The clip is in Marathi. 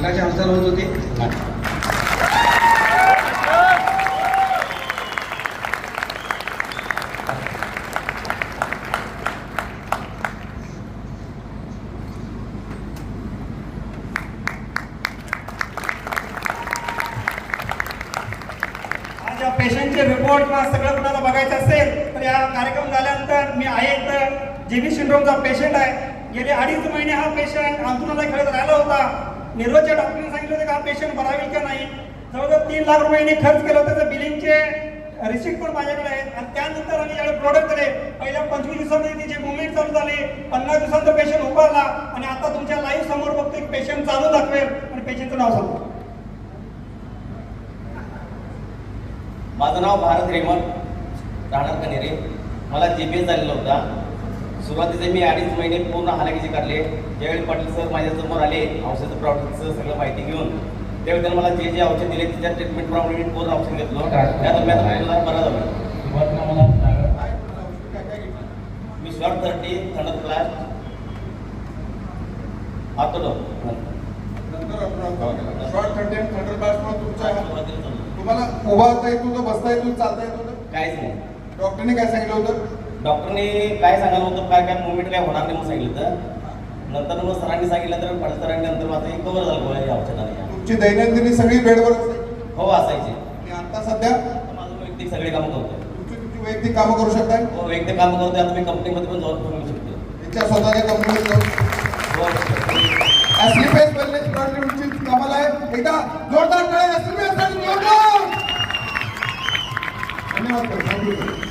अंगाची हालचाल होत होती. या पेशंटचे रिपोर्ट किंवा सगळं कुणाला बघायचं असेल तर या कार्यक्रम झाल्यानंतर मी आहे तर जेबी सिंड्रोमचा पेशंट आहे. गेले 2.5 महिने हा पेशंट अंथरुणाला खेळत राहिला होता. निर्वच्या डॉक्टरने सांगितलं होतं की हा पेशंट बरा होईल का नाही. जवळजवळ 3 लाख रुपयांनी खर्च केला होता. त्याचं बिलिंगचे रिसिप्ट पण माझ्याकडे आहेत. आणि त्यानंतर आम्ही यावेळी प्रोडक्ट दिले. पहिल्या 25 दिवसामध्ये तिचे मुवमेंट चालू झाली. 50 दिवसांचा पेशंट उभारला आणि आता तुमच्या लाईव्ह समोर बघतो एक पेशंट चालू दाखवेल आणि पेशंटचं नाव सांगतो. माझं नाव भारत रेमन, राहणार कनेरे. मला जीपीएस झालेला होता. सुरुवातीचे मी 2.5 महिने पूर्ण हालाकीचे काढले. ज्यावेळी पाटील सर माझ्यासमोर आले औषध प्रॉडक्टचं सगळं माहिती घेऊन, त्यावेळी त्यांनी मला जे औषध दिले त्याच्या ट्रीटमेंटप्रमाणे मी पूर्ण औषध घेतलो. त्या दरम्यान मला बरं झालं. मी शॉर्ट 30 थंडर फ्लॅश आतोलो शॉर्ट 30 थंडर फ्लॅश तुम्हाला उभा होता येत होतं, बसता येत होतं, चालता येत होतं? काहीच नाही. डॉक्टरने काय सांगितलं होतं? डॉक्टरने काय सांगायला होतं, काय काय मुवमेंट काय होणार नाही म्हणून सांगितलं होतं. नंतर मग सरांनी सांगितलं तर पाटील सरांनी नंतर माझं एक कव्हर झालं गोळ्या या औषधाने. तुमची दैनंदिनी सगळी बेडवर असते? हो असायचे. आणि आता सध्या माझं वैयक्तिक सगळे कामं करतोय. तुमची वैयक्तिक कामं करू शकताय? हो वैयक्तिक कामं करतोय. आता मी कंपनीमध्ये पण जॉब करू शकतो. त्यांच्या स्वतःच्या कंपनीत जाऊन एस्लिफेस वेलनेस प्रायव्हेट लिमिटेड कामाला आहे. एकदा जोरदार टाळ्या एस्लिफेस साठी जोरदार. धन्यवाद.